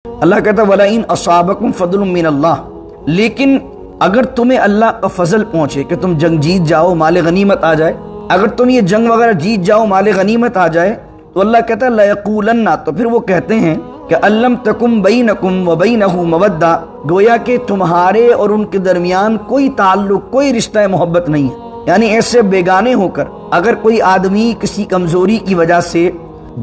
اللہ کہتا ہے وَلَئِنْ أَصَابَكُمْ فَضْلٌ مِّنَ اللَّهِ، لیکن اگر تمہیں اللہ کا فضل پہنچے کہ تم جنگ جیت جاؤ، مال غنیمت آ جائے، اگر تم یہ جنگ وغیرہ جیت جاؤ، مال غنیمت آ جائے، تو اللہ کہتا ہے لَيَقُولَنَّ، تو پھر وہ کہتے ہیں کہ أَلَّمْ تَكُنْ بَيْنَكُمْ وَبَيْنَهُ مَوَدَّةٌ، گویا کہ تمہارے اور ان کے درمیان کوئی تعلق، کوئی رشتہ محبت نہیں ہے۔ یعنی ایسے بیگانے ہو کر اگر کوئی آدمی کسی کمزوری کی وجہ سے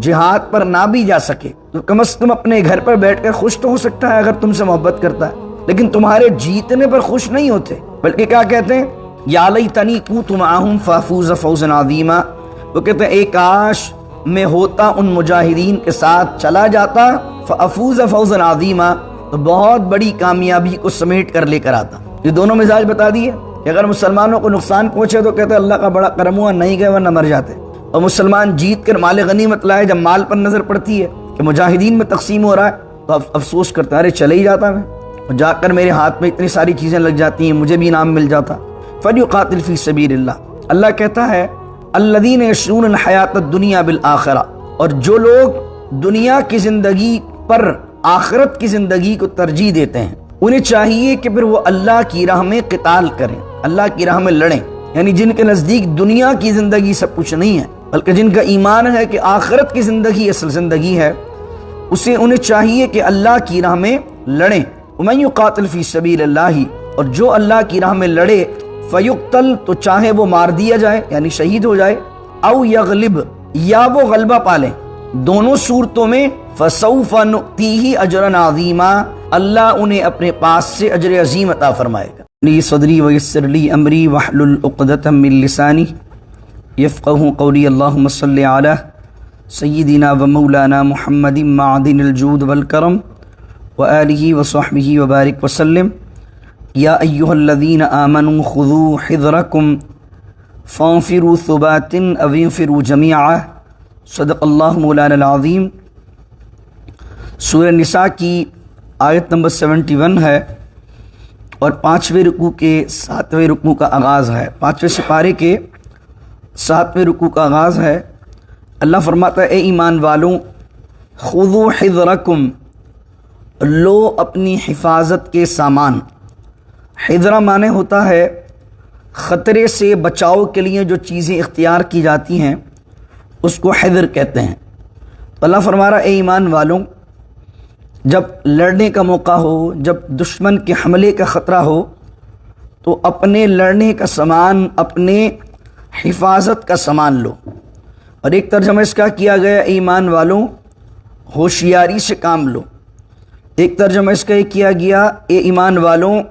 جہاد پر نہ بھی جا سکے تو کم از کم اپنے گھر پر بیٹھ کر خوش تو ہو سکتا ہے اگر تم سے محبت کرتا ہے، لیکن تمہارے جیتنے پر خوش نہیں ہوتے، بلکہ کیا کہتے ہیں یا لیتنی کنت معہم فافوز فوزا عظیما، وہ کہتے ہیں اے کاش میں ہوتا ان مجاہدین کے ساتھ، چلا جاتا فافوز فوزا عظیما، تو بہت بڑی کامیابی کو سمیٹ کر لے کر آتا۔ یہ دونوں مزاج بتا دیے کہ اگر مسلمانوں کو نقصان پہنچے تو کہتے ہیں اللہ کا بڑا کرم ہوا، نہیں گئے ورنہ مر جاتے، اور مسلمان جیت کر مال غنیمت لائے، جب مال پر نظر پڑتی ہے کہ مجاہدین میں تقسیم ہو رہا ہے تو افسوس کرتا ہے ارے چلے ہی جاتا میں، اور جا کر میرے ہاتھ میں اتنی ساری چیزیں لگ جاتی ہیں، مجھے بھی انعام مل جاتا۔ فلیقاتل فی سبیل اللہ، اللہ کہتا ہے الذین یشرون الحیات الدنیا بالآخرہ، اور جو لوگ دنیا کی زندگی پر آخرت کی زندگی کو ترجیح دیتے ہیں انہیں چاہیے کہ پھر وہ اللہ کی راہ میں قتال کریں، اللہ کی راہ میں لڑیں، یعنی جن کے نزدیک دنیا کی زندگی سب کچھ نہیں ہے بلکہ جن کا ایمان ہے کہ آخرت کی زندگی اصل زندگی ہے، انہیں چاہیے کہ اللہ کی راہ میں لڑیں۔ وَمَن يُقَاتِلْ فِي سَبِيلِ اللَّهِ، اور جو اللہ کی راہ میں لڑے فَيُقْتَلْ، تو چاہے وہ مار دیا جائے یعنی شہید ہو جائے، او یغلب، یا وہ غلبہ پالیں، دونوں صورتوں میں فَسَوْفَ نُؤْتِيهِ أَجْرًا عَظِيمًا، اللہ انہیں اپنے پاس سے اجر عظیم عطا فرمائے گا۔ لی صدری ویسر لی امری واحلل عقدۃ من لسانی یفقہوا قولی، اللہم صلی علی سیدنا و مولانا محمد معدن الجود والکرم وآلہ وصحبہ وبارک وسلم۔ یا ایہا الذین آمنوا خذوا حذرکم فانفروا ثبات او انفروا جمیعا، صدق اللہ مولانا العظیم۔ سورہ نساء کی آیت نمبر 71 ہے اور 5ویں رکوع کے 7ویں رکوع کا آغاز ہے، 5ویں سپارے کے 7ویں رکوع کا آغاز ہے۔ اللہ فرماتا ہے اے ایمان والوں خذوا حذرکم، لو اپنی حفاظت کے سامان۔ حذرہ معنی ہوتا ہے خطرے سے بچاؤ کے لیے جو چیزیں اختیار کی جاتی ہیں اس کو حذر کہتے ہیں۔ اللہ فرما رہا اے ایمان والوں، جب لڑنے کا موقع ہو، جب دشمن کے حملے کا خطرہ ہو تو اپنے لڑنے کا سامان، اپنے حفاظت کا سامان لو۔ اور ایک ترجمہ اس کا کیا گیا اے ایمان والوں ہوشیاری سے کام لو، ایک ترجمہ اس کا یہ کیا گیا اے ایمان والوں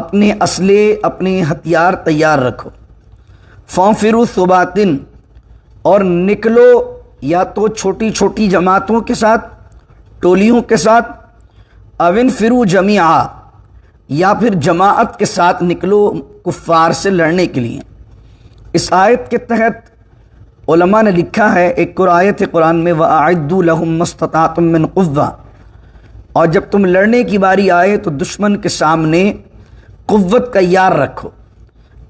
اپنے اسلحے، اپنے ہتھیار تیار رکھو۔ فانفروا ثباتن، اور نکلو یا تو چھوٹی چھوٹی جماعتوں کے ساتھ، ٹولیوں کے ساتھ، او انفروا جمیعا، یا پھر جماعت کے ساتھ نکلو کفار سے لڑنے کے لیے۔ اس آیت کے تحت علماء نے لکھا ہے، ایک اور آیت ہے قرآن میں وَأَعِدُّوا لَهُم مَّا اسْتَطَعْتُم مِّن قُوَّةٍ، اور جب تم لڑنے کی باری آئے تو دشمن کے سامنے قوت کا یار رکھو،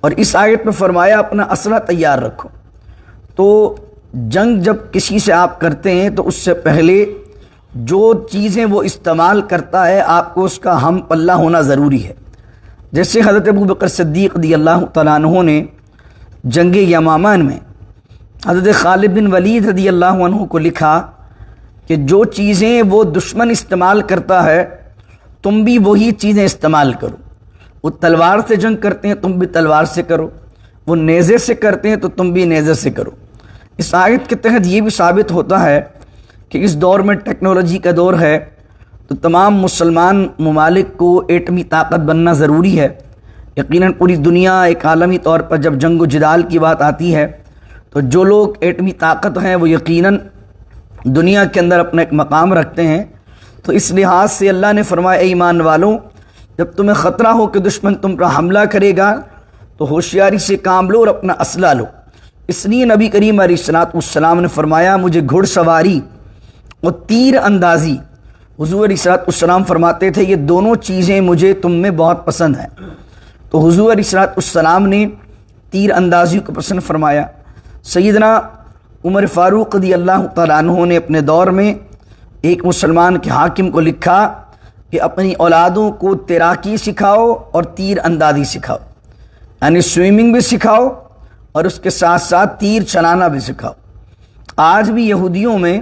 اور اس آیت میں فرمایا اپنا اسلحہ تیار رکھو۔ تو جنگ جب کسی سے آپ کرتے ہیں تو اس سے پہلے جو چیزیں وہ استعمال کرتا ہے آپ کو اس کا ہم پلہ ہونا ضروری ہے۔ جیسے حضرت ابوبکر صدیق رضی اللہ تعالیٰ عنہ نے جنگ یمامہ میں حضرت خالد بن ولید رضی اللہ عنہ کو لکھا کہ جو چیزیں وہ دشمن استعمال کرتا ہے تم بھی وہی چیزیں استعمال کرو۔ وہ تلوار سے جنگ کرتے ہیں تم بھی تلوار سے کرو، وہ نیزے سے کرتے ہیں تو تم بھی نیزے سے کرو۔ اس آیت کے تحت یہ بھی ثابت ہوتا ہے کہ اس دور میں ٹیکنالوجی کا دور ہے تو تمام مسلمان ممالک کو ایٹمی طاقت بننا ضروری ہے۔ یقیناً پوری دنیا ایک عالمی طور پر جب جنگ و جدال کی بات آتی ہے تو جو لوگ ایٹمی طاقت ہیں وہ یقیناً دنیا کے اندر اپنا ایک مقام رکھتے ہیں۔ تو اس لحاظ سے اللہ نے فرمایا اے ایمان والوں جب تمہیں خطرہ ہو کہ دشمن تم پر حملہ کرے گا تو ہوشیاری سے کام لو اور اپنا اسلحہ لو۔ اس لیے نبی کریم علیہ السلام نے فرمایا مجھے گھڑ سواری اور تیر اندازی، حضور علیہ السلام فرماتے تھے یہ دونوں چیزیں مجھے تم میں بہت پسند ہیں۔ تو حضور علیہ السلام نے تیر اندازی کو پسند فرمایا۔ سیدنا عمر فاروق رضی اللہ تعالیٰ عنہ نے اپنے دور میں ایک مسلمان کے حاکم کو لکھا کہ اپنی اولادوں کو تیراکی سکھاؤ اور تیر اندازی سکھاؤ، یعنی سوئمنگ بھی سکھاؤ اور اس کے ساتھ ساتھ تیر چلانا بھی سکھاؤ۔ آج بھی یہودیوں میں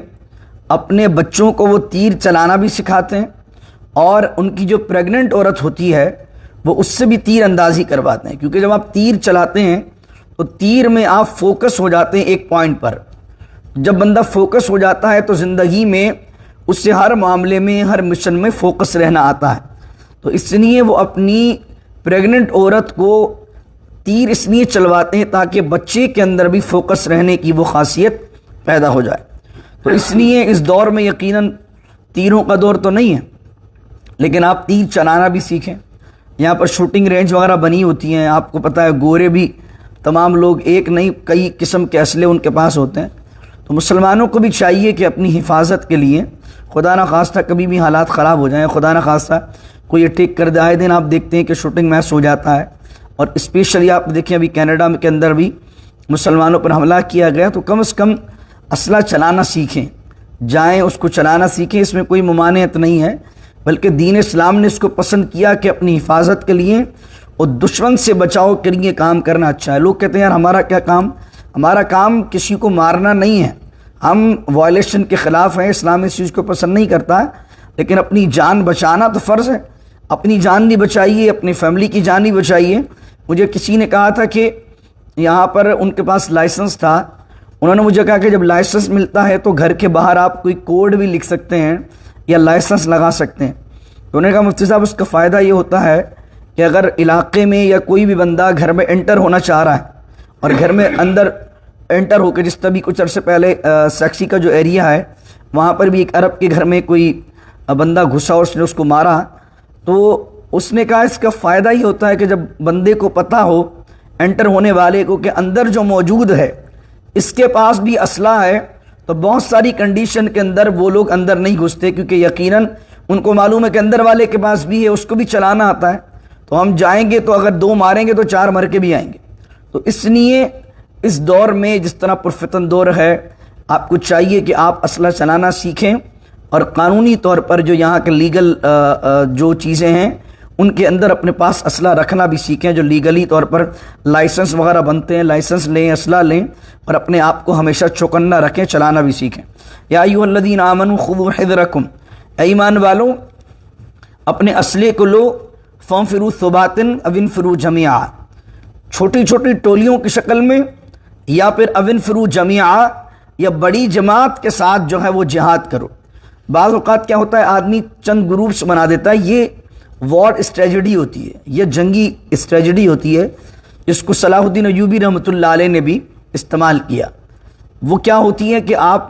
اپنے بچوں کو وہ تیر چلانا بھی سکھاتے ہیں، اور ان کی جو پریگننٹ عورت ہوتی ہے وہ اس سے بھی تیر اندازی کرواتے ہیں، کیونکہ جب آپ تیر چلاتے ہیں تو تیر میں آپ فوکس ہو جاتے ہیں ایک پوائنٹ پر۔ جب بندہ فوکس ہو جاتا ہے تو زندگی میں اس سے ہر معاملے میں، ہر مشن میں فوکس رہنا آتا ہے۔ تو اس لیے وہ اپنی پریگننٹ عورت کو تیر اس لیے چلواتے ہیں تاکہ بچے کے اندر بھی فوکس رہنے کی وہ خاصیت پیدا ہو جائے۔ تو اس لیے اس دور میں یقیناً تیروں کا دور تو نہیں ہے، لیکن آپ تیر چلانا بھی سیکھیں۔ یہاں پر شوٹنگ رینج وغیرہ بنی ہوتی ہیں، آپ کو پتہ ہے گورے بھی تمام لوگ، ایک نہیں کئی قسم کے اسلحے ان کے پاس ہوتے ہیں۔ تو مسلمانوں کو بھی چاہیے کہ اپنی حفاظت کے لیے خدا نہ خواستہ کبھی بھی حالات خراب ہو جائیں، خدا نہ خواستہ کوئی اٹیک کر دے، آئے دن آپ دیکھتے ہیں کہ شوٹنگ میچ ہو جاتا ہے، اور اسپیشلی آپ دیکھیں ابھی کینیڈا کے اندر بھی مسلمانوں پر حملہ کیا گیا۔ تو کم از کم اسلحہ چلانا سیکھیں، جائیں اس کو چلانا سیکھیں، اس میں کوئی ممانعت نہیں ہے، بلکہ دین اسلام نے اس کو پسند کیا کہ اپنی حفاظت کے لیے اور دشمن سے بچاؤ کے لیے کام کرنا اچھا ہے۔ لوگ کہتے ہیں یار ہمارا کیا کام، ہمارا کام کسی کو مارنا نہیں ہے، ہم وائلیشن کے خلاف ہیں، اسلام اس چیز کو پسند نہیں کرتا ہے، لیکن اپنی جان بچانا تو فرض ہے، اپنی جان بھی بچائیے، اپنی فیملی کی جان بھی بچائیے۔ مجھے کسی نے کہا تھا کہ یہاں پر ان کے پاس لائسنس تھا، انہوں نے مجھے کہا کہ جب لائسنس ملتا ہے تو گھر کے باہر آپ کوئی کوڈ بھی لکھ سکتے ہیں یا لائسنس لگا سکتے ہیں۔ تو انہوں نے کہا مفتی صاحب اس کا فائدہ یہ ہوتا ہے کہ اگر علاقے میں یا کوئی بھی بندہ گھر میں انٹر ہونا چاہ رہا ہے اور گھر میں اندر انٹر ہو کے، جس طرح بھی کچھ عرصے پہلے سیکسی کا جو ایریا ہے وہاں پر بھی ایک عرب کے گھر میں کوئی بندہ گھسا اور اس نے اس کو مارا، تو اس نے کہا اس کا فائدہ یہ ہوتا ہے کہ جب بندے کو پتہ ہو، انٹر ہونے والے کو، کہ اندر جو موجود ہے اس کے پاس بھی اسلحہ ہے، تو بہت ساری کنڈیشن کے اندر وہ لوگ اندر نہیں گھستے، کیونکہ یقیناً ان کو معلوم ہے کہ اندر والے کے پاس بھی ہے، اس کو بھی چلانا آتا ہے، تو ہم جائیں گے تو اگر 2 ماریں گے تو 4 مر کے بھی آئیں گے۔ تو اس لیے اس دور میں جس طرح پرفتن دور ہے، آپ کو چاہیے کہ آپ اسلحہ چلانا سیکھیں، اور قانونی طور پر جو یہاں کے لیگل جو چیزیں ہیں ان کے اندر اپنے پاس اسلحہ رکھنا بھی سیکھیں، جو لیگلی طور پر لائسنس وغیرہ بنتے ہیں، لائسنس لیں، اسلحہ لیں، اور اپنے آپ کو ہمیشہ چوکنا رکھیں، چلانا بھی سیکھیں۔ یا ایھا الذین آمنوا خذوا حذرکم، اے ایمان والو اپنے اسلحے کو لو، فانفروا ثبات او انفروا جمیعا، چھوٹی چھوٹی ٹولیوں کی شکل میں، یا پھر او انفروا جمیعا، یا بڑی جماعت کے ساتھ جو ہے وہ جہاد کرو۔ بعض اوقات کیا ہوتا ہے آدمی چند گروپس بنا دیتا ہے، یہ وار اسٹریٹجی ہوتی ہے، یہ جنگی اسٹریٹجی ہوتی ہے، جس کو صلاح الدین ایوبی رحمۃ اللہ علیہ نے بھی استعمال کیا۔ وہ کیا ہوتی ہے کہ آپ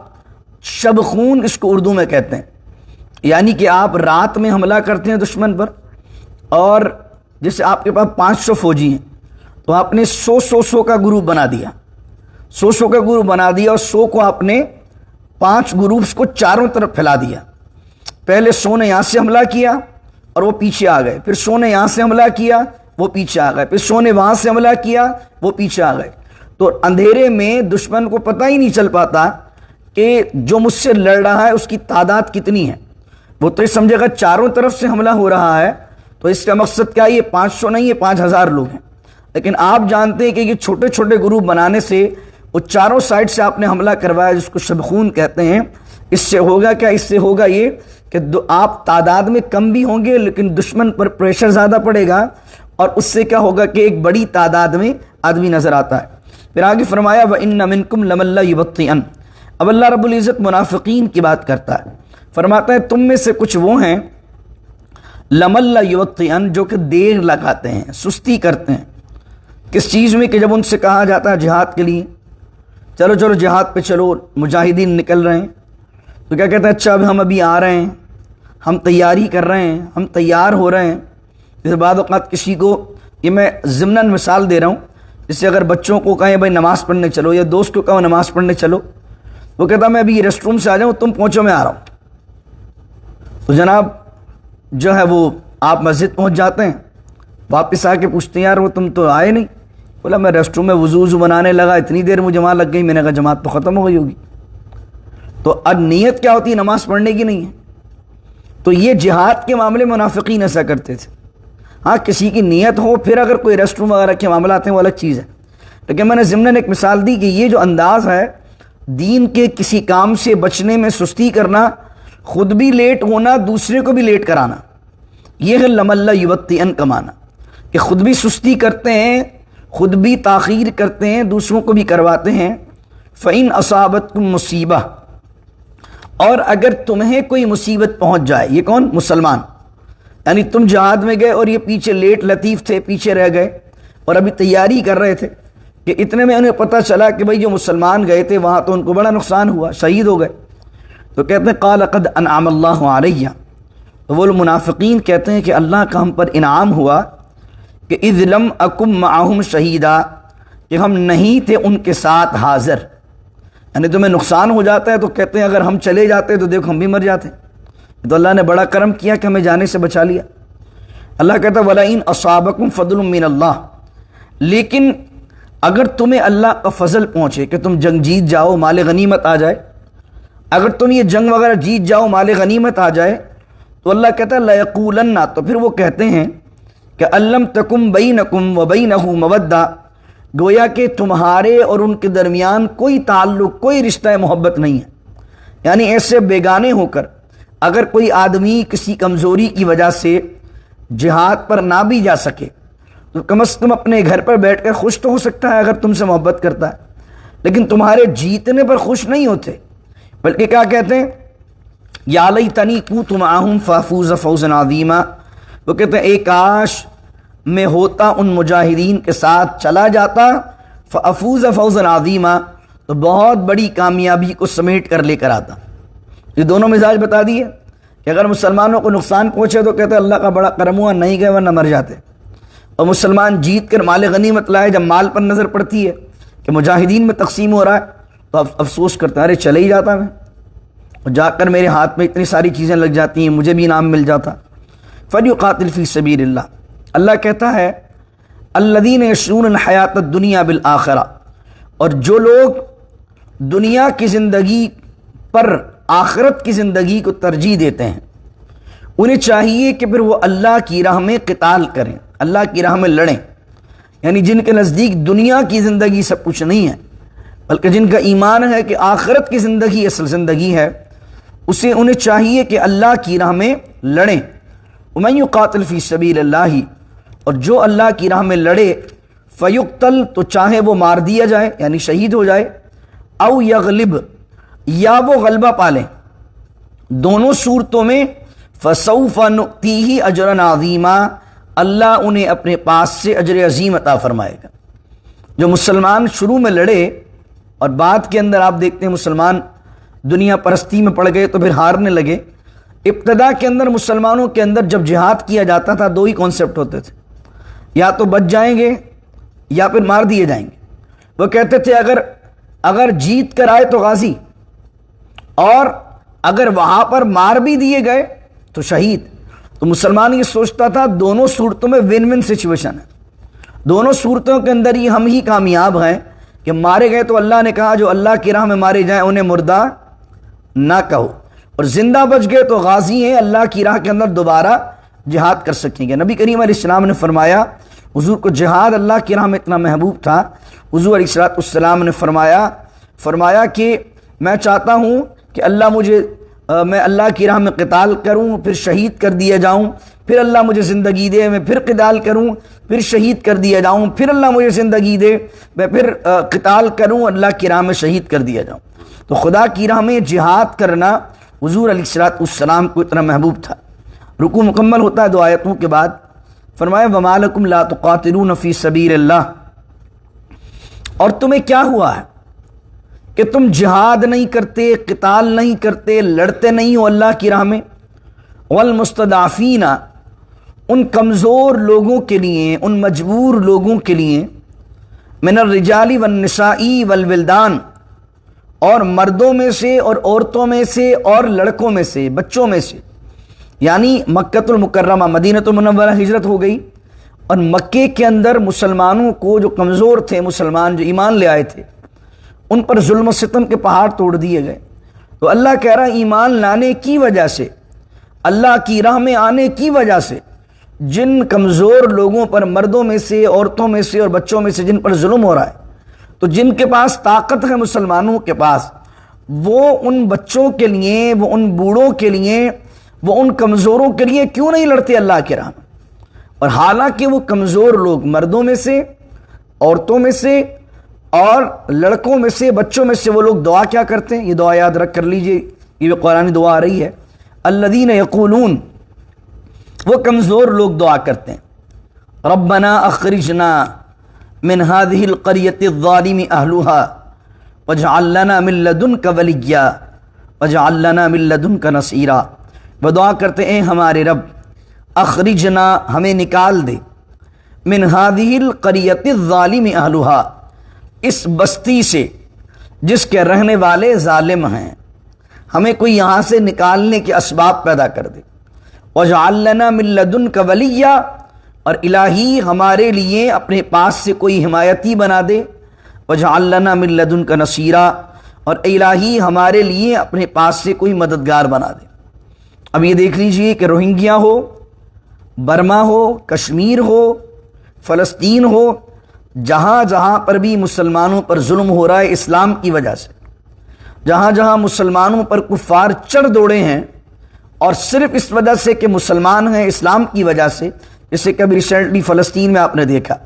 شب خون اس کو اردو میں کہتے ہیں، یعنی کہ آپ رات میں حملہ کرتے ہیں دشمن پر، اور جیسے آپ کے پاس 500 فوجی ہیں تو آپ نے 100 کا گروپ بنا دیا، 100 کا گروپ بنا دیا، اور 100 کو آپ نے 5 گروپس کو چاروں طرف پھیلا دیا۔ پہلے 100 نے یہاں سے حملہ کیا اور وہ پیچھے آ گئے، پھر 100 نے یہاں سے حملہ کیا، وہ پیچھے آ گئے، پھر 100 نے وہاں سے حملہ کیا، وہ پیچھے آ گئے۔ تو اندھیرے میں دشمن کو پتہ ہی نہیں چل پاتا کہ جو مجھ سے لڑ رہا ہے اس کی تعداد کتنی ہے، وہ تو یہ سمجھے گا چاروں طرف سے حملہ ہو رہا ہے، تو اس کا مقصد کیا ہے، یہ 500 نہیں، یہ 5000 لوگ ہیں۔ لیکن آپ جانتے ہیں کہ یہ چھوٹے چھوٹے گروپ بنانے سے وہ چاروں سائڈ سے آپ نے حملہ کروایا، جس کو شبخون کہتے ہیں۔ اس سے ہوگا کیا، اس سے ہوگا یہ کہ آپ تعداد میں کم بھی ہوں گے لیکن دشمن پر پریشر زیادہ پڑے گا، اور اس سے کیا ہوگا کہ ایک بڑی تعداد میں آدمی نظر آتا ہے۔ پھر آگے فرمایا وَإِنَّ مِنْكُمْ لَمَن لَّيُبَطِّئَنَّ، اب اللہ رب العزت منافقین کی بات کرتا ہے، فرماتا ہے تم میں سے کچھ وہ ہیں لَمَن لَّيُبَطِّئَنَّ، جو کہ دیر لگاتے ہیں، سستی کرتے ہیں۔ کس چیز میں؟ کہ جب ان سے کہا جاتا ہے جہاد کے لیے، چلو چلو جہاد پہ چلو، مجاہدین نکل رہے ہیں، تو کیا کہتے ہیں اچھا اب ہم ابھی آ رہے ہیں، ہم تیاری کر رہے ہیں، ہم تیار ہو رہے ہیں۔ جیسے بعض اوقات کسی کو، یہ میں ضمناً مثال دے رہا ہوں، جیسے اگر بچوں کو کہیں بھائی نماز پڑھنے چلو، یا دوست کو کہو نماز پڑھنے چلو، وہ کہتا میں ابھی ریسٹ روم سے آ جاؤں، تم پہنچو میں آ رہا ہوں۔ تو جناب جو ہے وہ آپ مسجد پہنچ جاتے ہیں، واپس آ کے پوچھتے ہیں یار وہ تم تو آئے نہیں، بولا میں ریسٹ روم میں وضو بنانے لگا، اتنی دیر مجھے وہاں لگ گئی، میں نے کہا جماعت تو ختم ہو گئی ہوگی۔ تو اب نیت کیا ہوتی ہے؟ نماز پڑھنے کی نہیں ہے. تو یہ جہاد کے معاملے منافقین ایسا کرتے تھے. ہاں کسی کی نیت ہو، پھر اگر کوئی ریسٹ روم وغیرہ کے معاملات ہیں وہ الگ چیز ہے. لیکن میں نے ضمناً ایک مثال دی کہ یہ جو انداز ہے دین کے کسی کام سے بچنے میں سستی کرنا، خود بھی لیٹ ہونا، دوسرے کو بھی لیٹ کرانا، یہ ہے لَمَلَّ يُبَطِّئًا کا معنی، کہ خود بھی سستی کرتے ہیں، خود بھی تاخیر کرتے ہیں، دوسروں کو بھی کرواتے ہیں. فَإِنْ أَصَابَتْكُمْ مُصِیبَةٌ، اور اگر تمہیں کوئی مصیبت پہنچ جائے. یہ کون؟ مسلمان. یعنی تم جہاد میں گئے اور یہ پیچھے لیٹ لطیف تھے، پیچھے رہ گئے اور ابھی تیاری کر رہے تھے کہ اتنے میں انہیں پتہ چلا کہ بھئی جو مسلمان گئے تھے وہاں تو ان کو بڑا نقصان ہوا، شہید ہو گئے. تو کہتے ہیں قال قد انعم اللہ علیہ، تو وہ منافقین کہتے ہیں کہ اللہ کا ہم پر انعام ہوا کہ اذ لم اکم معہم شہیدا، کہ ہم نہیں تھے ان کے ساتھ حاضر. یعنی تمہیں نقصان ہو جاتا ہے تو کہتے ہیں اگر ہم چلے جاتے تو دیکھو ہم بھی مر جاتے. تو اللہ نے بڑا کرم کیا کہ ہمیں جانے سے بچا لیا. اللہ کہتا ہے وَلَئِنْ أَصَابَكُمْ فَضْلٌ مِّنَ اللَّهِ، لیکن اگر تمہیں اللہ کا فضل پہنچے کہ تم جنگ جیت جاؤ، مال غنیمت آ جائے، اگر تم یہ جنگ وغیرہ جیت جاؤ، مال غنیمت آ جائے، تو اللہ کہتا ہے لَيَقُولَنَّ، تو پھر وہ کہتے ہیں کہ أَلَّمْ تَكُمْ بَيْنَكُمْ وَبَيْنَهُ مَوَدَّةٌ، گویا کہ تمہارے اور ان کے درمیان کوئی تعلق، کوئی رشتہ محبت نہیں ہے. یعنی ایسے بیگانے ہو کر اگر کوئی آدمی کسی کمزوری کی وجہ سے جہاد پر نہ بھی جا سکے تو کم از کم اپنے گھر پر بیٹھ کر خوش تو ہو سکتا ہے اگر تم سے محبت کرتا ہے. لیکن تمہارے جیتنے پر خوش نہیں ہوتے، بلکہ کیا کہتے ہیں یا لیتنی کنت معہم فافوز فوزا عظیما، وہ کہتے ہیں اے کاش میں ہوتا ان مجاہدین کے ساتھ، چلا جاتا فافوز فوزا عظیما، تو بہت بڑی کامیابی کو سمیٹ کر لے کر آتا. یہ دونوں مزاج بتا دیے کہ اگر مسلمانوں کو نقصان پہنچے تو کہتے ہیں اللہ کا بڑا کرم ہوا، نہیں گئے ورنہ مر جاتے. اور مسلمان جیت کر مال غنیمت لائے، جب مال پر نظر پڑتی ہے کہ مجاہدین میں تقسیم ہو رہا ہے تو افسوس کرتا ہے ارے چلے ہی جاتا میں، اور جا کر میرے ہاتھ میں اتنی ساری چیزیں لگ جاتی ہیں، مجھے بھی انعام مل جاتا. فلیقاتل فی سبیل اللہ، اللہ کہتا ہے الذین یشرون الحیات الدنیا بالآخرہ، اور جو لوگ دنیا کی زندگی پر آخرت کی زندگی کو ترجیح دیتے ہیں، انہیں چاہیے کہ پھر وہ اللہ کی راہ میں قتال کریں، اللہ کی راہ میں لڑیں. یعنی جن کے نزدیک دنیا کی زندگی سب کچھ نہیں ہے، بلکہ جن کا ایمان ہے کہ آخرت کی زندگی اصل زندگی ہے، انہیں چاہیے کہ اللہ کی راہ میں لڑیں. ومن یقاتل فی سبیل اللہ، اور جو اللہ کی راہ میں لڑے فیقتل، تو چاہے وہ مار دیا جائے یعنی شہید ہو جائے، او یغلب، یا وہ غلبہ پالیں. دونوں صورتوں میں فسوف نؤتیہ اجرا عظیما، اللہ انہیں اپنے پاس سے اجر عظیم عطا فرمائے گا. جو مسلمان شروع میں لڑے اور بعد کے اندر آپ دیکھتے ہیں مسلمان دنیا پرستی میں پڑ گئے تو پھر ہارنے لگے. ابتدا کے اندر مسلمانوں کے اندر جب جہاد کیا جاتا تھا دو ہی کانسیپٹ ہوتے تھے، یا تو بچ جائیں گے یا پھر مار دیے جائیں گے. وہ کہتے تھے اگر جیت کر آئے تو غازی، اور اگر وہاں پر مار بھی دیے گئے تو شہید. تو مسلمان یہ سوچتا تھا دونوں صورتوں میں ون ون سچویشن ہے، دونوں صورتوں کے اندر یہ ہم ہی کامیاب ہیں کہ مارے گئے تو اللہ نے کہا جو اللہ کی راہ میں مارے جائیں انہیں مردہ نہ کہو، اور زندہ بچ گئے تو غازی ہیں، اللہ کی راہ کے اندر دوبارہ جہاد کر سکیں گے. نبی کریم علیہ السلام نے فرمایا، حضور کو جہاد اللہ کی راہ میں اتنا محبوب تھا، حضور علیہ السلام نے فرمایا کہ میں چاہتا ہوں کہ میں اللہ کی راہ میں قتال کروں، پھر شہید کر دیا جاؤں، پھر اللہ مجھے زندگی دے میں پھر قتال کروں، پھر شہید کر دیا جاؤں، پھر اللہ مجھے زندگی دے میں پھر قتال کروں، اللہ کی راہ میں شہید کر دیا جاؤں. تو خدا کی راہ میں جہاد کرنا حضور علیہ السلام کو اتنا محبوب تھا. رکوع مکمل ہوتا ہے 2 آیتوں کے بعد، فرمایا وَمَا لَكُمْ لَا تُقَاتِلُونَ فِي سَبِيلِ اللَّهِ، اور تمہیں کیا ہوا ہے کہ تم جہاد نہیں کرتے، قتال نہیں کرتے، لڑتے نہیں ہو اللہ کی راہ میں. والمستضعفین، ان کمزور لوگوں کے لیے، ان مجبور لوگوں کے لیے، من الرجال والنساء والولدان، اور مردوں میں سے اور عورتوں میں سے اور لڑکوں میں سے، بچوں میں سے. یعنی مکۃ المکرمہ مدینہ المنورہ ہجرت ہو گئی، اور مکے کے اندر مسلمانوں کو جو کمزور تھے، مسلمان جو ایمان لے آئے تھے، ان پر ظلم و ستم کے پہاڑ توڑ دیے گئے. تو اللہ کہہ رہا ایمان لانے کی وجہ سے، اللہ کی راہ میں آنے کی وجہ سے جن کمزور لوگوں پر، مردوں میں سے، عورتوں میں سے اور بچوں میں سے جن پر ظلم ہو رہا ہے، تو جن کے پاس طاقت ہے مسلمانوں کے پاس، وہ ان بچوں کے لیے، وہ ان بوڑھوں کے لیے، وہ ان کمزوروں کے لیے کیوں نہیں لڑتے اللہ کی راہ میں؟ اور حالانکہ وہ کمزور لوگ مردوں میں سے، عورتوں میں سے اور لڑکوں میں سے، بچوں میں سے، وہ لوگ دعا کیا کرتے ہیں؟ یہ دعا یاد رکھ کر لیجئے، یہ قرآن دعا آ رہی ہے، الذین یقولون، وہ کمزور لوگ دعا کرتے ہیں، ربنا اخرجنا من هذه القرية الظالم اهلها واجعل لنا من لدنك وليا واجعل لنا من لدنك نصيرا۔ وہ دعا کرتے ہیں ہمارے رب، اخرجنا، ہمیں نکال دے، من هذه القرية الظالم اهلها، اس بستی سے جس کے رہنے والے ظالم ہیں، ہمیں کوئی یہاں سے نکالنے کے اسباب پیدا کر دے، وَاجْعَلْ لَنَا مِن لَّدُنْكَ وَلِيًّا، اور الہی ہمارے لیے اپنے پاس سے کوئی حمایتی بنا دے، وَاجْعَلْ لَنَا مِن لَّدُنْكَ نَصِيرًا، اور الہی ہمارے لیے اپنے پاس سے کوئی مددگار بنا دے۔ اب یہ دیکھ لیجئے کہ روہنگیا ہو، برما ہو، کشمیر ہو، فلسطین ہو، جہاں جہاں پر بھی مسلمانوں پر ظلم ہو رہا ہے اسلام کی وجہ سے، جہاں جہاں مسلمانوں پر کفار چڑھ دوڑے ہیں، اور صرف اس وجہ سے کہ مسلمان ہیں، اسلام کی وجہ سے، جیسے کہ ابھی ریسنٹلی فلسطین میں آپ نے دیکھا،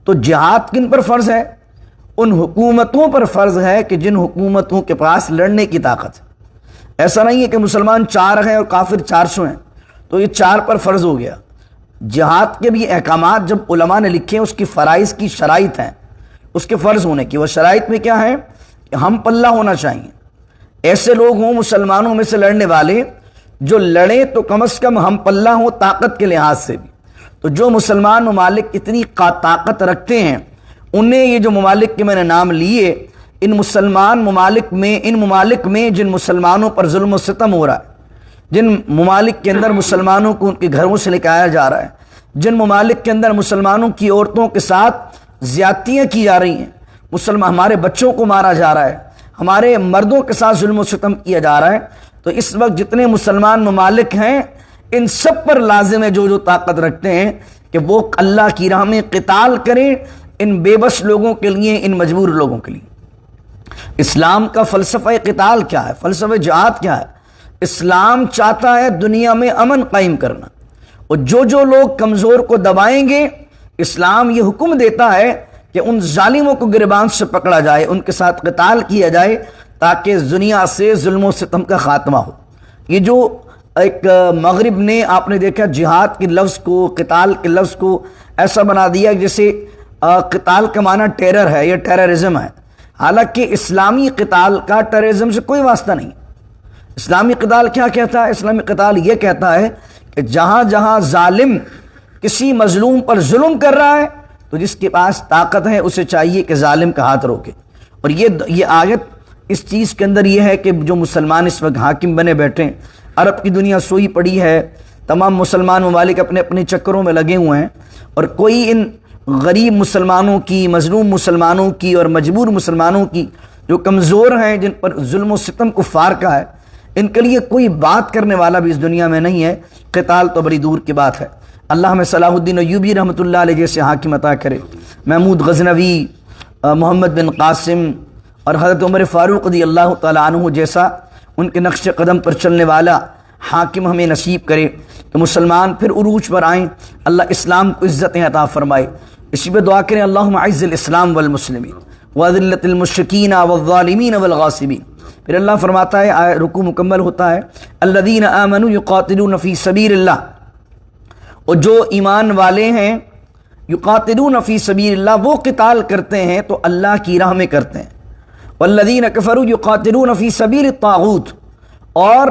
تو جہاد کن پر فرض ہے؟ ان حکومتوں پر فرض ہے کہ جن حکومتوں کے پاس لڑنے کی طاقت ہے۔ ایسا نہیں ہے کہ مسلمان 4 ہیں اور کافر 400 ہیں تو یہ 4 پر فرض ہو گیا۔ جہاد کے بھی احکامات جب علماء نے لکھے، اس کی فرائض کی شرائط ہیں، اس کے فرض ہونے کی، وہ شرائط میں کیا ہے کہ ہم پلہ ہونا چاہیے، ایسے لوگ ہوں مسلمانوں میں سے لڑنے والے جو لڑیں تو کم از کم ہم پلہ ہوں طاقت کے لحاظ سے بھی۔ تو جو مسلمان ممالک اتنی طاقت رکھتے ہیں، انہیں یہ جو ممالک کے میں نے نام لیے، ان ممالک میں جن مسلمانوں پر ظلم و ستم ہو رہا ہے، جن ممالک کے اندر مسلمانوں کو ان کے گھروں سے نکالا جا رہا ہے، جن ممالک کے اندر مسلمانوں کی عورتوں کے ساتھ زیادتیاں کی جا رہی ہیں، ہمارے بچوں کو مارا جا رہا ہے، ہمارے مردوں کے ساتھ ظلم و ستم کیا جا رہا ہے، تو اس وقت جتنے مسلمان ممالک ہیں ان سب پر لازم ہے جو طاقت رکھتے ہیں کہ وہ اللہ کی راہ میں قتال کریں، ان بے بس لوگوں کے لیے، ان مجبور لوگوں کے لیے۔ اسلام کا فلسفہ قتال کیا ہے؟ فلسفہ جہاد کیا ہے؟ اسلام چاہتا ہے دنیا میں امن قائم کرنا، اور جو لوگ کمزور کو دبائیں گے، اسلام یہ حکم دیتا ہے کہ ان ظالموں کو گریبان سے پکڑا جائے، ان کے ساتھ قتال کیا جائے، تاکہ دنیا سے ظلم و ستم کا خاتمہ ہو۔ یہ جو ایک مغرب نے، آپ نے دیکھا، جہاد کے لفظ کو، قتال کے لفظ کو ایسا بنا دیا جیسے قتال کا معنی ٹیرر ہے یا ٹیررزم ہے، حالانکہ اسلامی قتال کا ٹیررزم سے کوئی واسطہ نہیں۔ اسلامی قتال کیا کہتا ہے؟ اسلامی قتال یہ کہتا ہے کہ جہاں جہاں ظالم کسی مظلوم پر ظلم کر رہا ہے تو جس کے پاس طاقت ہے اسے چاہیے کہ ظالم کا ہاتھ روکے۔ اور یہ آیت اس چیز کے اندر یہ ہے کہ جو مسلمان اس وقت حاکم بنے بیٹھے ہیں، عرب کی دنیا سوئی پڑی ہے، تمام مسلمان ممالک اپنے اپنے چکروں میں لگے ہوئے ہیں، اور کوئی ان غریب مسلمانوں کی، مظلوم مسلمانوں کی اور مجبور مسلمانوں کی، جو کمزور ہیں، جن پر ظلم و ستم کفار کا ہے، ان کے لیے کوئی بات کرنے والا بھی اس دنیا میں نہیں ہے۔ قتال تو بڑی دور کی بات ہے۔ اللہ ہمیں صلاح الدین ایوبی رحمۃ اللہ علیہ جیسے حاکم عطا کرے، محمود غزنوی، محمد بن قاسم اور حضرت عمر فاروق رضی اللہ تعالیٰ عنہ جیسا ان کے نقش قدم پر چلنے والا حاکم ہمیں نصیب کرے کہ مسلمان پھر عروج پر آئیں، اللہ اسلام کو عزتیں عطا فرمائے۔ اسی پہ دعا کریں، اللہم اعز الاسلام والمسلمین واذلت المشرکین والظالمین والغاصبین۔ پھر اللہ فرماتا ہے، رکوع مکمل ہوتا ہے، الذین آمنوا یقاتلون فی سبیل اللہ، اور جو ایمان والے ہیں، یقاتلون فی سبیل اللہ، وہ قتال کرتے ہیں تو اللہ کی راہ میں کرتے ہیں، والذین کفروا یقاتلون فی سبیل الطاغوت، اور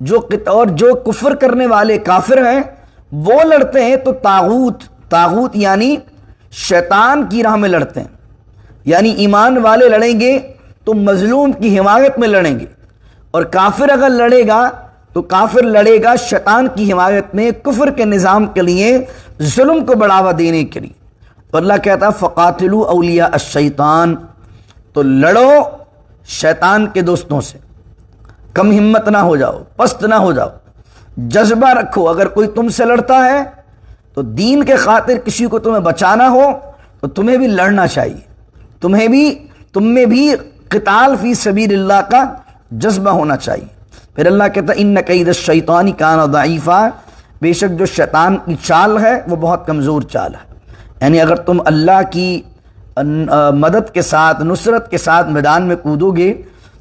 جو کفر کرنے والے کافر ہیں وہ لڑتے ہیں تو طاغوت یعنی شیطان کی راہ میں لڑتے ہیں، یعنی ایمان والے لڑیں گے تو مظلوم کی حمایت میں لڑیں گے، اور کافر اگر لڑے گا تو کافر لڑے گا شیطان کی حمایت میں، کفر کے نظام کے لیے، ظلم کو بڑھاوا دینے کے لیے۔ تو اللہ کہتا ہے فقاتلوا اولیاء الشیطان، تو لڑو شیطان کے دوستوں سے۔ کم ہمت نہ ہو جاؤ، پست نہ ہو جاؤ، جذبہ رکھو. اگر کوئی تم سے لڑتا ہے تو دین کے خاطر کسی کو تمہیں بچانا ہو تو تمہیں بھی لڑنا چاہیے، تم میں بھی قتال فی سبیل اللہ کا جذبہ ہونا چاہیے. پھر اللہ کہتا ہے ان کید الشیطان کان ضعیفا، بے شک جو شیطان کی چال ہے وہ بہت کمزور چال ہے. یعنی اگر تم اللہ کی مدد کے ساتھ، نصرت کے ساتھ میدان میں کودو گے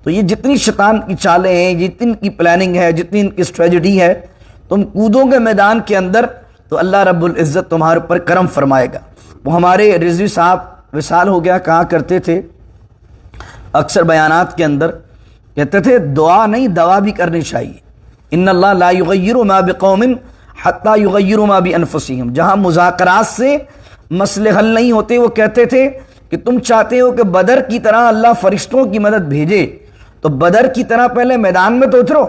تو یہ جتنی شیطان کی چالیں ہیں، جتنی ان کی پلاننگ ہے، جتنی ان کی اسٹریٹجی ہے، تم کودو گے میدان کے اندر تو اللہ رب العزت تمہارے اوپر کرم فرمائے گا. وہ ہمارے رضوی صاحب وصال ہو گیا کہا کرتے تھے اکثر بیانات کے اندر، کہتے تھے دعا نہیں دوا بھی کرنی چاہیے. ان اللہ لا یغیر ما بقوم حتی یغیروا ما بانفسہم. جہاں مذاکرات سے مسئلے حل نہیں ہوتے وہ کہتے تھے کہ تم چاہتے ہو کہ بدر کی طرح اللہ فرشتوں کی مدد بھیجے تو بدر کی طرح پہلے میدان میں تو اترو.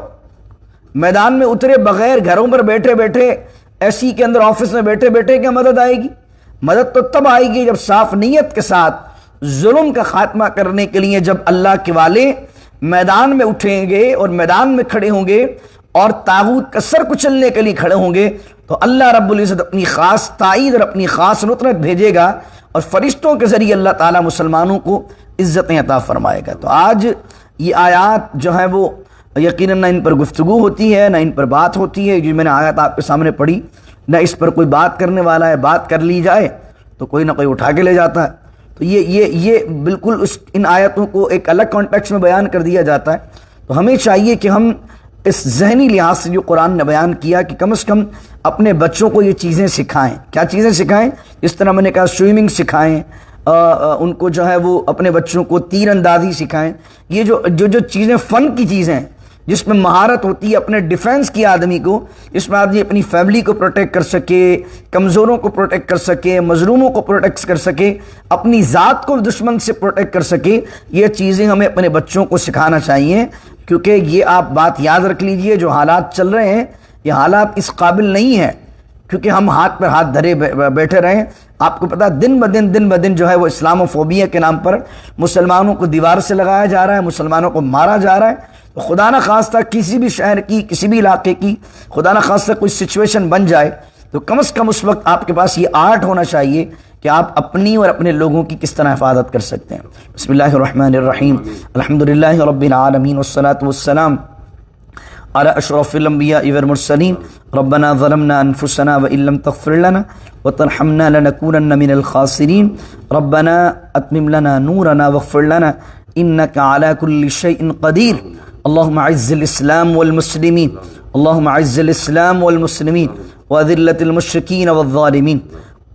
میدان میں اترے بغیر گھروں پر بیٹھے بیٹھے ایسی کے اندر آفس میں بیٹھے بیٹھے کیا مدد آئے گی؟ مدد تو تب آئے گی جب صاف نیت کے ساتھ ظلم کا خاتمہ کرنے کے لیے جب اللہ کے والے میدان میں اٹھیں گے اور میدان میں کھڑے ہوں گے اور طاغوت کا سر کچلنے کے لیے کھڑے ہوں گے تو اللہ رب العزت اپنی خاص تائید اور اپنی خاص نصرت بھیجے گا اور فرشتوں کے ذریعے اللہ تعالیٰ مسلمانوں کو عزتیں عطا فرمائے گا. تو آج یہ آیات جو ہیں وہ یقیناً نہ ان پر گفتگو ہوتی ہے، نہ ان پر بات ہوتی ہے. جو میں نے آیات آپ کے سامنے پڑھی، نہ اس پر کوئی بات کرنے والا ہے. بات کر لی جائے تو کوئی نہ کوئی اٹھا کے لے جاتا ہے. تو یہ بالکل ان آیتوں کو ایک الگ کانٹیکسٹ میں بیان کر دیا جاتا ہے. تو ہمیں چاہیے کہ ہم اس ذہنی لحاظ سے جو قرآن نے بیان کیا کہ کم از کم اپنے بچوں کو یہ چیزیں سکھائیں. کیا چیزیں سکھائیں؟ اس طرح میں نے کہا سوئمنگ سکھائیں، ان کو جو ہے وہ اپنے بچوں کو تیر اندازی سکھائیں. یہ جو چیزیں فن کی چیزیں ہیں جس میں مہارت ہوتی ہے اپنے ڈیفنس کی آدمی کو، جس میں آدمی اپنی فیملی کو پروٹیکٹ کر سکے، کمزوروں کو پروٹیکٹ کر سکے، مظلوموں کو پروٹیکٹ کر سکے، اپنی ذات کو دشمن سے پروٹیکٹ کر سکے، یہ چیزیں ہمیں اپنے بچوں کو سکھانا چاہیے. کیونکہ یہ آپ بات یاد رکھ لیجئے، جو حالات چل رہے ہیں یہ حالات اس قابل نہیں ہیں کیونکہ ہم ہاتھ پر ہاتھ دھرے بیٹھے رہیں. آپ کو پتا دن بدن جو ہے وہ اسلام و فوبیا کے نام پر مسلمانوں کو دیوار سے لگایا جا رہا ہے، مسلمانوں کو مارا جا رہا ہے. تو خدا نہ خواستہ کسی بھی شہر کی، کسی بھی علاقے کی خدا نہ خواستہ کوئی سچویشن بن جائے تو کم از کم اس وقت آپ کے پاس یہ آرٹ ہونا چاہیے کہ آپ اپنی اور اپنے لوگوں کی کس طرح حفاظت کر سکتے ہیں. بسم اللہ الرحمن الرحیم. الحمدللہ رب العالمین والصلاة والسلام على اشرف الانبیاء والمرسلین. ربنا ظلمنا انفسنا وان لم تغفر لنا وترحمنا لنكونن من الخاسرین. ربنا اتمم لنا نورنا واغفر لنا انك على كل شيء قدیر. اللهم اعز الاسلام والمسلمین، اللهم اعز الاسلام والمسلمین واذلة المشركين والظالمين.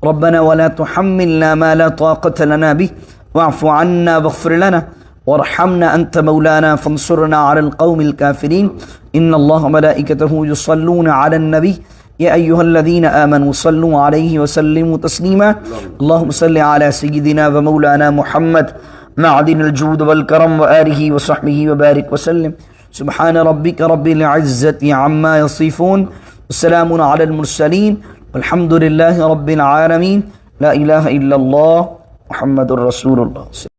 ربنا ولا تحملنا ما لا طاقة لنا به واعف عنا واغفر لنا وارحمنا أنت مولانا فانصرنا على القوم الكافرين. إن الله وملائكته يصلون على النبي يا أيها الذين آمنوا صلوا عليه وسلموا تسليما. اللهم صل على سيدنا ومولانا محمد معدن الجود والكرم وآله وصحبه وبارك وسلم. سبحان ربك رب العزة عما يصفون والسلام على المرسلين والحمد لله رب العالمين. لا إله إلا الله محمد رسول الله.